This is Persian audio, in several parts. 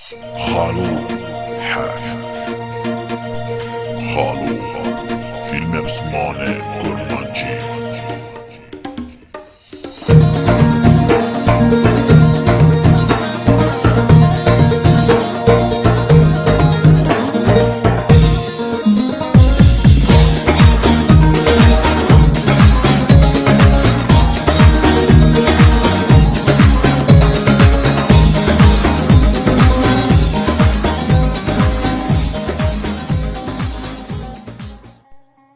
خالو حشت خالو فیلم بزمان گرمانچی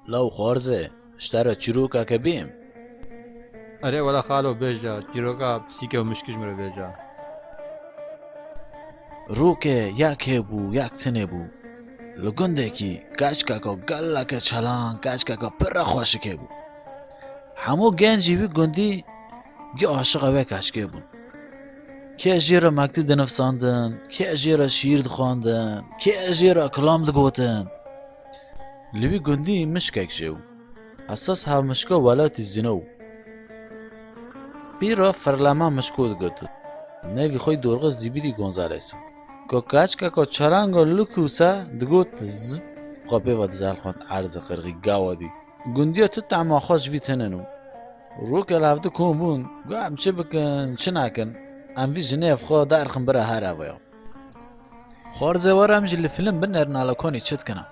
لو خارزه اشترى تشيروكا كبيم. أري ولا خالو بيجا جيروكا بسيكا ومشكش مرة بيجا روكه یک هبو یک تنبو لگنده کی کچکا که گله که چلان کچکا که پر خوشکه بو همو گنجی بی گندی گی عاشق اوه کچکه بون که اجیرا مکتوب دنفساندن که اجیرا شیر دخواندن که اجیرا کلام دگوتن لبی گندی مشکک جو اساس ها مشکا ولاتی زینو بیرا فرلما مشکو دگوتن نوی خوی دورغ زیبیدی گونزالسو که کچکا که چلانگا لکوسا دگوت زد قابه و دزال خوند عرض قرقی گاودی گندیا تو تعما خوش ویتننو روک الافده کن بون گو هم چه بکن چه نکن ام وی جنیف خواه دارخم برا هر اویا خارزه وارم جلی فیلم بنر نالاکانی چت کنم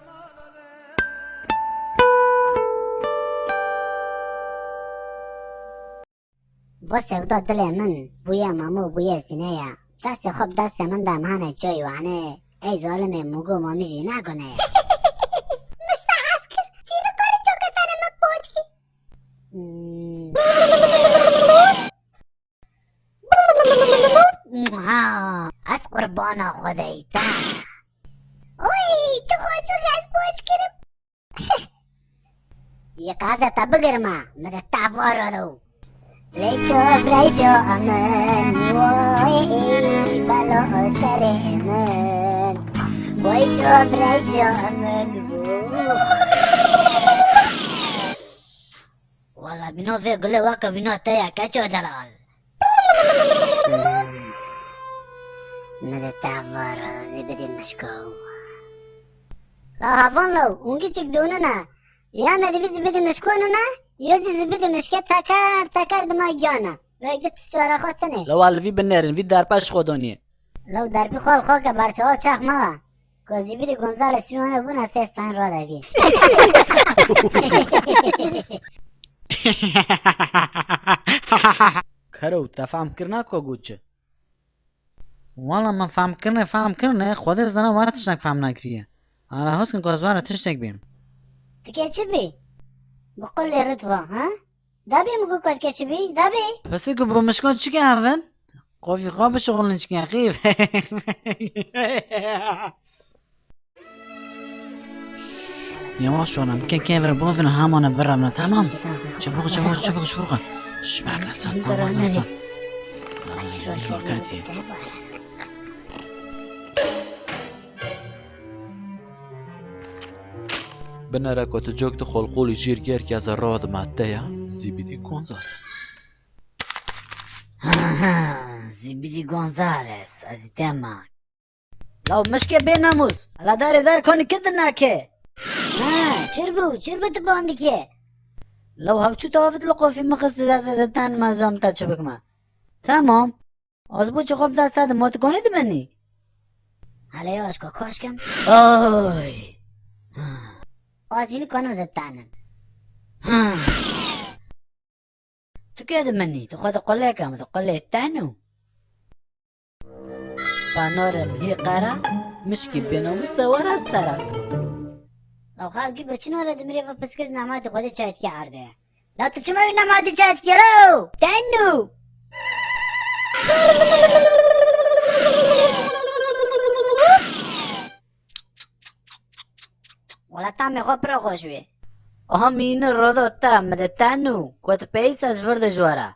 بۆ سێودا دڵێ من بووە مامۆ بووە زینەیە دەستی خۆب دەستێ مندا مانە جۆی وانێ ئەی زۆڵمێ موگۆ مامیژی ناگۆنێ مشتا ئاس کرد تیرە کاری چۆکەتانەمە بۆچکی ئەس قوربانە خۆدەیتە ئۆی چ خۆچک ئەس بۆچ کرم یەکاتێتە بگرمە مدە تاڤۆڕۆدە ليتو بريشو أمان وي بلو سريمان ويتو بريشو أمان والله بنو في قلي واقع بنو تايا كاتشو دلال مدى تعفر زبدي مشكو لا هافون لو ونجي تقدوننا يا مدى زبدي مشكوننا يوزي زبدي مشكة تكار دماغيانا ويقدر تشوارا خوتني لو الفي بنرن في دار باش خودوني لو دربي خال خوكا بارشوال چاخ ما كو زبدي گونزالس ميوانا بونا سيستان را داوي كرو تفهم كرنا كو گوچه والله ما فهم كرنا خودر زنا ما تشنك فهم نكريه انا حسن كوزوانا تشنك بيم تكي چبي بقول لي رتوة ها دابي مقول كي چبي دابي بس يقول بمشكون چكي هفن قوفي قاب شغل چكي خيف يواش وانا ممكن كيفر بوفن هامونا برا من تمام شبوقا شباك لسان تمام لسان بنره که تجوک خلقولی جیرگر که از راد ماده یا زیبیدی گونزالس زبدي گونزالس از تما لو مشكي بيناموس على دار كوني كدناكي چربو تباندكي لو هبچو توافت لقو في مقصد دازدتان مازام تا چبك ما تمام ازبو چه خوب دست داد موت کنی دمنی علي اشكو كوشكم اوي ازيني كانوا دتانن تكاد مني تاخذ قليك ما تقلي التانو بانورم هي قرا مشكي بينهم الصورة السرق لو خالقي بچنو رد مريفا بسكز نامات خودي چايت كي عرده لا تچموي نامات چايت كي رو تانو ولا تامي خو برو خوشوي همين الرضا تام مدى تانو كوت بيساس فرد جوارا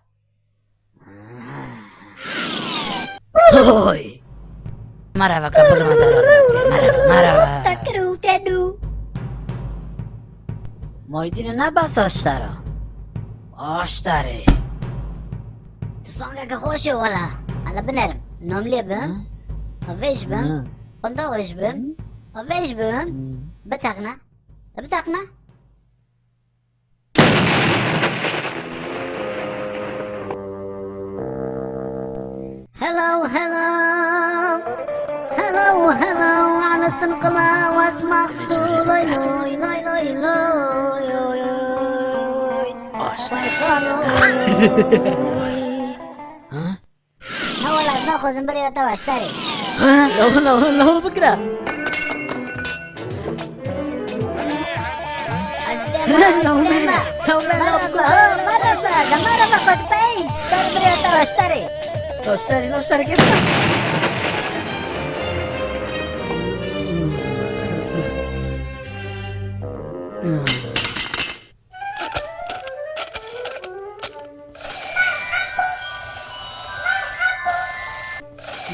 هوي مرحبا كبر مسارات مرحبا تكرو تانو مويدين نباس اشتري تفانقك خوشي ولا على بنرم نوم لي بهم أفيش بن قندوش بن أفيش بن بتغنى بتغنى هلو على السنقلة واسمع صولي لوي لوي لوي لوي هو لازم ناخذ زنبرية توا اشتري لو بكرة لو اشتري كيف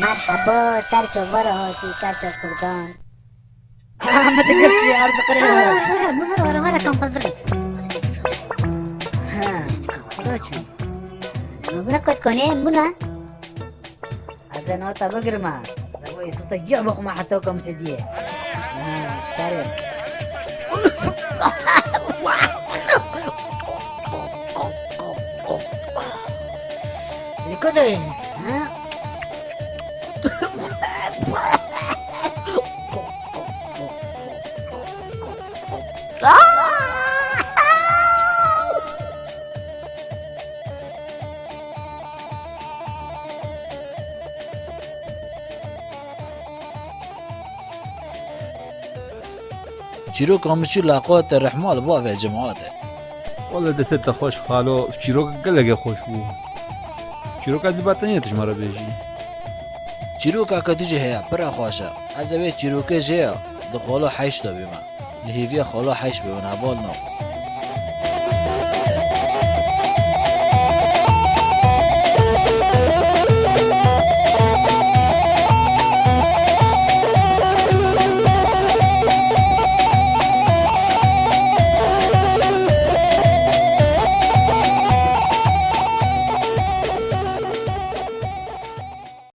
مرحبا سرچو ورهاتی کچو کردان ما تقصي عرض قريب ورا كم بزري ها دوتشو بركت كوني بنا أزين وطا بقرما زوي صوتك جابق ما حتى كم تديه اشتري اللي كده ها چیرو کامچی لاقات رحمال با و جماعته والله دست خوش خالو چیروک گلگه خوش بو چیروک از باتنیتش مرا بیجی چیرو کا کدیجه هيا برا خواشا از اوی چیرو که جیا دخولو حیش دا بیما لهیوی خالو حیش بیما نوال نو